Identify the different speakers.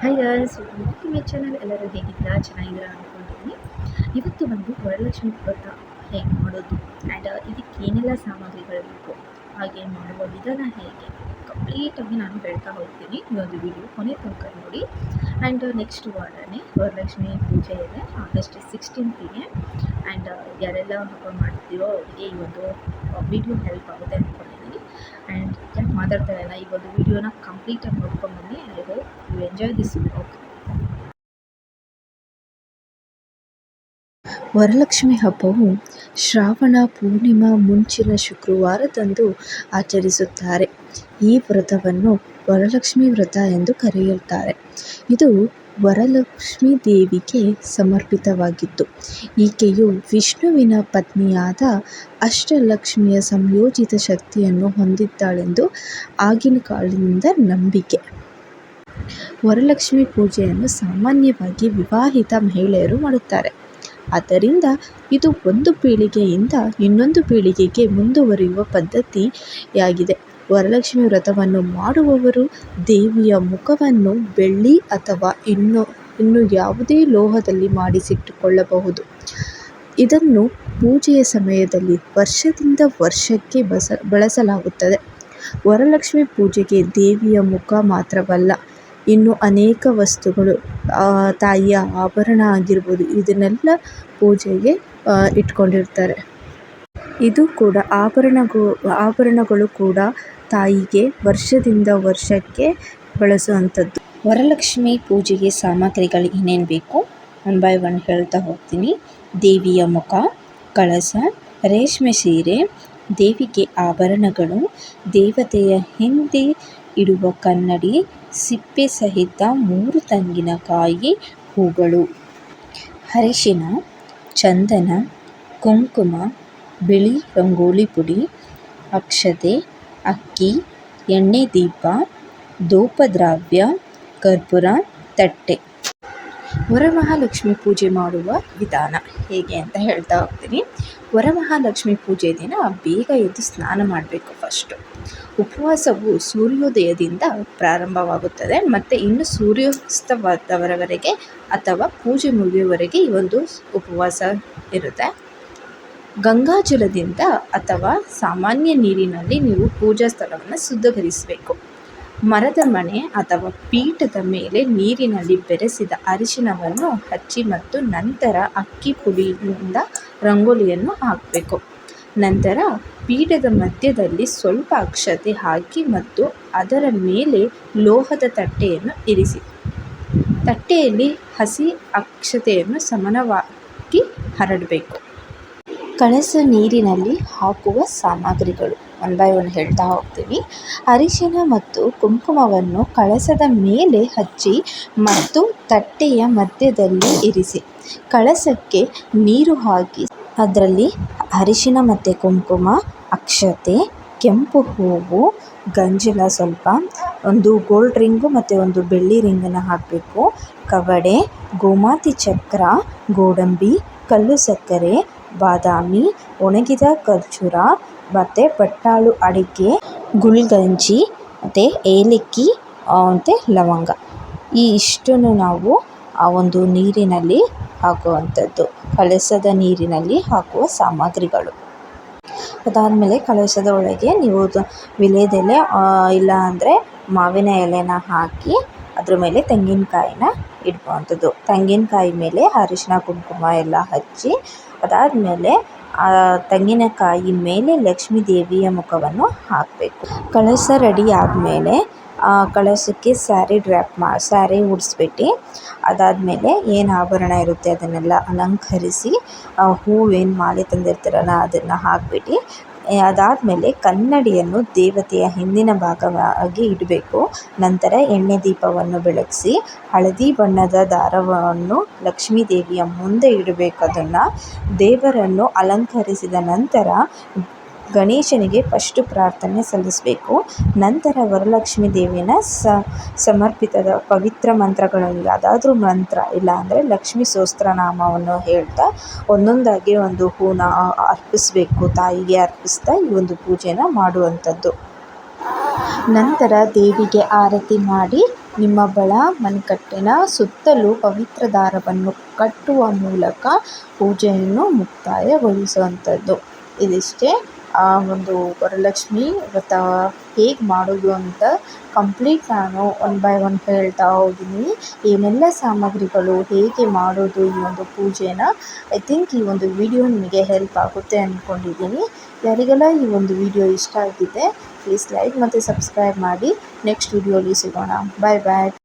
Speaker 1: Hi guys, welcome back to my channel. ಎಲ್ಲರೂ ಹೇಗಿದ್ದೀರಾ? ಚೆನ್ನಾಗಿದ್ದೀರಾ ಅಂದ್ಕೊಂಡಿದ್ದೀನಿ. ಇವತ್ತು ಬಂದು ವರಲಕ್ಷ್ಮಿ ವ್ರತ ಹೇಗೆ ಮಾಡೋದು ಆ್ಯಂಡ್ ಇದಕ್ಕೆ ಏನೆಲ್ಲ ಸಾಮಗ್ರಿಗಳು ಬೇಕು, ಹಾಗೆ ಮಾಡುವ ವಿಧಾನ ಹೇಗೆ ಕಂಪ್ಲೀಟಾಗಿ ನಾನು ಹೇಳ್ತಾ ಹೋಗ್ತೀನಿ. ಈ ಒಂದು ವಿಡಿಯೋ ಕೊನೆ ತನಕ ನೋಡಿ. ಆ್ಯಂಡ್ ನೆಕ್ಸ್ಟ್ ವಾರನೇ ವರಲಕ್ಷ್ಮಿ ಪೂಜೆ ಇದೆ, ಆಗಸ್ಟ್ 16ಗೆ. ಆ್ಯಂಡ್ ಯಾರೆಲ್ಲ ಹಬ್ಬ ಮಾಡ್ತೀರೋ ಅವರಿಗೆ ಈ ಒಂದು ವಿಡಿಯೋ ಹೆಲ್ಪ್ ಆಗುತ್ತೆ ಅಂದ್ಕೊಂಡಿದ್ದೀನಿ. ಆ್ಯಂಡ್ ಯಾಕೆ ಮಾತಾಡ್ತಾ ಇಲ್ಲ, ಈ ಒಂದು ವಿಡಿಯೋನ ಕಂಪ್ಲೀಟಾಗಿ ನೋಡ್ಕೊಂಡ್ಬನ್ನಿ. I hope you enjoy this vlog. Varalakshmi ಹಬ್ಬವು ಶ್ರಾವಣ ಪೂರ್ಣಿಮಾ ಮುಂಚಿನ ಶುಕ್ರವಾರದಂದು ಆಚರಿಸುತ್ತಾರೆ. ಈ ವ್ರತವನ್ನು ವರಲಕ್ಷ್ಮಿ ವ್ರತ ಎಂದು ಕರೆಯುತ್ತಾರೆ. ಇದು ವರಲಕ್ಷ್ಮಿ ದೇವಿಗೆ ಸಮರ್ಪಿತವಾಗಿತ್ತು. ಈಕೆಯು ವಿಷ್ಣುವಿನ ಪತ್ನಿಯಾದ ಅಷ್ಟಲಕ್ಷ್ಮಿಯ ಸಂಯೋಜಿತ ಶಕ್ತಿಯನ್ನು ಹೊಂದಿದ್ದಾಳೆಂದು ಆಗಿನ ಕಾಲದಿಂದ ನಂಬಿಕೆ. ವರಲಕ್ಷ್ಮಿ ಪೂಜೆಯನ್ನು ಸಾಮಾನ್ಯವಾಗಿ ವಿವಾಹಿತ ಮಹಿಳೆಯರು ಮಾಡುತ್ತಾರೆ. ಆದ್ದರಿಂದ ಇದು ಒಂದು ಪೀಳಿಗೆಯಿಂದ ಇನ್ನೊಂದು ಪೀಳಿಗೆಗೆ ಮುಂದುವರಿಯುವ ಪದ್ಧತಿಯಾಗಿದೆ. ವರಲಕ್ಷ್ಮಿ ವ್ರತವನ್ನು ಮಾಡುವವರು ದೇವಿಯ ಮುಖವನ್ನು ಬೆಳ್ಳಿ ಅಥವಾ ಇನ್ನು ಯಾವುದೇ ಲೋಹದಲ್ಲಿ ಮಾಡಿಸಿಟ್ಟುಕೊಳ್ಳಬಹುದು. ಇದನ್ನು ಪೂಜೆಯ ಸಮಯದಲ್ಲಿ ವರ್ಷದಿಂದ ವರ್ಷಕ್ಕೆ ಬಳಸಲಾಗುತ್ತದೆ. ವರಲಕ್ಷ್ಮಿ ಪೂಜೆಗೆ ದೇವಿಯ ಮುಖ ಮಾತ್ರವಲ್ಲ, ಇನ್ನು ಅನೇಕ ವಸ್ತುಗಳು, ತಾಯಿಯ ಆಭರಣ ಆಗಿರ್ಬೋದು, ಇದನ್ನೆಲ್ಲ ಪೂಜೆಗೆ ಇಟ್ಕೊಂಡಿರ್ತಾರೆ. ಇದು ಕೂಡ ಆಭರಣಗಳು ಕೂಡ ತಾಯಿಗೆ ವರ್ಷದಿಂದ ವರ್ಷಕ್ಕೆ ಬಳಸುವಂಥದ್ದು. ವರಲಕ್ಷ್ಮಿ ಪೂಜೆಗೆ ಸಾಮಗ್ರಿಗಳು ಏನೇನು ಬೇಕು ಒನ್ ಬೈ ಒನ್ ಹೇಳ್ತಾ ಹೋಗ್ತೀನಿ. ದೇವಿಯ ಮುಖ, ಕಳಸ, ರೇಷ್ಮೆ ಸೀರೆ, ದೇವಿಗೆ ಆಭರಣಗಳು, ದೇವತೆಯ ಹಿಂದೆ ಇಡುವ ಕನ್ನಡಿ, ಸಿಪ್ಪೆ ಸಹಿತ 3 ತೆಂಗಿನಕಾಯಿ ಹೂಗಳು, ಅರಿಶಿನ, ಚಂದನ, ಕುಂಕುಮ, ಬಿಳಿ ರಂಗೋಲಿ ಪುಡಿ, ಅಕ್ಷತೆ, ಅಕ್ಕಿ, ಎಣ್ಣೆ ದೀಪ, ಧೂಪದ್ರವ್ಯ, ಕರ್ಪೂರ, ತಟ್ಟೆ. ವರಮಹಾಲಕ್ಷ್ಮಿ ಪೂಜೆ ಮಾಡುವ ವಿಧಾನ ಹೇಗೆ ಅಂತ ಹೇಳ್ತಾ ಹೋಗ್ತೀನಿ. ವರಮಹಾಲಕ್ಷ್ಮಿ ಪೂಜೆ ದಿನ ಬೇಗ ಎದ್ದು ಸ್ನಾನ ಮಾಡಬೇಕು. ಫಸ್ಟು ಉಪವಾಸವು ಸೂರ್ಯೋದಯದಿಂದ ಪ್ರಾರಂಭವಾಗುತ್ತದೆ ಮತ್ತು ಇನ್ನು ಸೂರ್ಯಾಸ್ತವಾದವರೆಗೆ ಅಥವಾ ಪೂಜೆ ಮುಗಿಯುವವರೆಗೆ ಈ ಒಂದು ಉಪವಾಸ ಇರುತ್ತೆ. ಗಂಗಾಜಲದಿಂದ ಅಥವಾ ಸಾಮಾನ್ಯ ನೀರಿನಲ್ಲಿ ನೀವು ಪೂಜಾ ಸ್ಥಳವನ್ನು ಶುದ್ಧೀಕರಿಸಬೇಕು. ಮರದ ಮಣೆ ಅಥವಾ ಪೀಠದ ಮೇಲೆ ನೀರಿನಲ್ಲಿ ಬೆರೆಸಿದ ಅರಿಶಿನವನ್ನು ಹಚ್ಚಿ ಮತ್ತು ನಂತರ ಅಕ್ಕಿ ಪುಡಿಯಿಂದ ರಂಗೋಲಿಯನ್ನು ಹಾಕಬೇಕು. ನಂತರ ಪೀಠದ ಮಧ್ಯದಲ್ಲಿ ಸ್ವಲ್ಪ ಅಕ್ಷತೆ ಹಾಕಿ ಮತ್ತು ಅದರ ಮೇಲೆ ಲೋಹದ ತಟ್ಟೆಯನ್ನು ಇರಿಸಿ. ತಟ್ಟೆಯಲ್ಲಿ ಹಸಿ ಅಕ್ಷತೆಯನ್ನು ಸಮಾನವಾಗಿ ಹರಡಬೇಕು. ಕಳಸ ನೀರಿನಲ್ಲಿ ಹಾಕುವ ಸಾಮಗ್ರಿಗಳು ಒನ್ ಬೈ ಒನ್ ಹೇಳ್ತಾ ಹೋಗ್ತೀವಿ. ಅರಿಶಿನ ಮತ್ತು ಕುಂಕುಮವನ್ನು ಕಳಸದ ಮೇಲೆ ಹಚ್ಚಿ ಮತ್ತು ತಟ್ಟೆಯ ಮಧ್ಯದಲ್ಲಿ ಇರಿಸಿ. ಕಳಸಕ್ಕೆ ನೀರು ಹಾಕಿ ಅದರಲ್ಲಿ ಅರಿಶಿನ ಮತ್ತು ಕುಂಕುಮ, ಅಕ್ಷತೆ, ಕೆಂಪು ಹೂವು, ಗಂಜಲ, ಸ್ವಲ್ಪ ಒಂದು ಗೋಲ್ಡ್ ರಿಂಗು ಮತ್ತು ಒಂದು ಬೆಳ್ಳಿ ರಿಂಗನ್ನು ಹಾಕಬೇಕು. ಕವಡೆ, ಗೋಮಾತಿ ಚಕ್ರ, ಗೋಡಂಬಿ, ಕಲ್ಲು ಸಕ್ಕರೆ, ಬಾದಾಮಿ, ಒಣಗಿದ ಖರ್ಜೂರ ಮತ್ತು ಬಟ್ಟಾಳು ಅಡಿಕೆ, ಗುಲ್ಗಂಜಿ ಮತ್ತು ಏಲಕ್ಕಿ ಮತ್ತು ಲವಂಗ, ಈ ಇಷ್ಟನ್ನು ನಾವು ಆ ಒಂದು ನೀರಿನಲ್ಲಿ ಹಾಕುವಂಥದ್ದು. ಕಳಸದ ನೀರಿನಲ್ಲಿ ಹಾಕುವ ಸಾಮಗ್ರಿಗಳು. ಅದಾದಮೇಲೆ ಕಳಸದ ಒಳಗೆ ನೀವು ವಿಳ್ಯದೆಲೆ ಇಲ್ಲ ಅಂದರೆ ಮಾವಿನ ಎಲೆನ ಹಾಕಿ ಅದ್ರ ಮೇಲೆ ತೆಂಗಿನಕಾಯಿನ ಇಡುವಂಥದ್ದು. ತೆಂಗಿನಕಾಯಿ ಮೇಲೆ ಅರಿಶಿನ ಕುಂಕುಮ ಎಲ್ಲ ಹಚ್ಚಿ ಅದಾದಮೇಲೆ ತೆಂಗಿನಕಾಯಿ ಮೇಲೆ ಲಕ್ಷ್ಮೀ ದೇವಿಯ ಮುಖವನ್ನು ಹಾಕಬೇಕು. ಕಳಸ ರೆಡಿ ಆದಮೇಲೆ ಕಳಸಕ್ಕೆ ಸ್ಯಾರಿ ಉಡಿಸ್ಬಿಟ್ಟು ಅದಾದಮೇಲೆ ಏನು ಆಭರಣ ಇರುತ್ತೆ ಅದನ್ನೆಲ್ಲ ಅಲಂಕರಿಸಿ ಹೂವೇನು ಮಾಲೆ ತಂದಿರ್ತೀರಲ್ಲ ಅದನ್ನು ಹಾಕ್ಬಿಟ್ಟು ಅದಾದಮೇಲೆ ಕನ್ನಡಿಯನ್ನು ದೇವತೆಯ ಹಿಂದಿನ ಭಾಗವಾಗಿ ಇಡಬೇಕು. ನಂತರ ಎಣ್ಣೆ ದೀಪವನ್ನು ಬೆಳಗಿಸಿ ಹಳದಿ ಬಣ್ಣದ ದಾರವನ್ನು ಲಕ್ಷ್ಮೀ ದೇವಿಯ ಮುಂದೆ ಇಡಬೇಕು. ಅದನ್ನು ದೇವರನ್ನು ಅಲಂಕರಿಸಿದ ನಂತರ ಗಣೇಶನಿಗೆ ಫಸ್ಟು ಪ್ರಾರ್ಥನೆ ಸಲ್ಲಿಸಬೇಕು. ನಂತರ ವರಲಕ್ಷ್ಮಿ ದೇವಿನ ಸಮರ್ಪಿತದ ಪವಿತ್ರ ಮಂತ್ರಗಳಲ್ಲಿ ಯಾವುದಾದ್ರೂ ಮಂತ್ರ ಇಲ್ಲ ಅಂದರೆ ಲಕ್ಷ್ಮೀ ಸಹಸ್ರನಾಮವನ್ನು ಹೇಳ್ತಾ ಒಂದೊಂದಾಗಿ ಒಂದು ಹೂನ ಅರ್ಪಿಸಬೇಕು. ತಾಯಿಗೆ ಅರ್ಪಿಸ್ತಾ ಈ ಒಂದು ಪೂಜೆನ ಮಾಡುವಂಥದ್ದು. ನಂತರ ದೇವಿಗೆ ಆರತಿ ಮಾಡಿ
Speaker 2: ನಿಮ್ಮ ಬಳ ಮಣಿಕಟ್ಟಿನ ಸುತ್ತಲೂ ಪವಿತ್ರ ದಾರವನ್ನು ಕಟ್ಟುವ ಮೂಲಕ ಪೂಜೆಯನ್ನು ಮುಕ್ತಾಯಗೊಳಿಸುವಂಥದ್ದು. ಇದಿಷ್ಟೇ ಆ ಒಂದು ವರಲಕ್ಷ್ಮಿ ವ್ರತ ಹೇಗೆ ಮಾಡೋದು ಅಂತ ಕಂಪ್ಲೀಟ್ ನಾನು ಒನ್ ಬೈ ಒನ್ ಹೇಳ್ತಾ ಹೋಗಿದ್ದೀನಿ. ಏನೆಲ್ಲ ಸಾಮಗ್ರಿಗಳು, ಹೇಗೆ ಮಾಡೋದು ಈ ಒಂದು ಪೂಜೆನ. ಐ ಥಿಂಕ್ ಈ ಒಂದು ವಿಡಿಯೋ ನಿಮಗೆ ಹೆಲ್ಪ್ ಆಗುತ್ತೆ ಅಂದ್ಕೊಂಡಿದ್ದೀನಿ. ಯಾರಿಗೆಲ್ಲ ಈ ಒಂದು ವಿಡಿಯೋ ಇಷ್ಟ ಆಗಿದೆ ಪ್ಲೀಸ್ ಲೈಕ್ ಮತ್ತು ಸಬ್ಸ್ಕ್ರೈಬ್ ಮಾಡಿ. ನೆಕ್ಸ್ಟ್ ವಿಡಿಯೋಲಿ ಸಿಗೋಣ. ಬಾಯ್ ಬಾಯ್.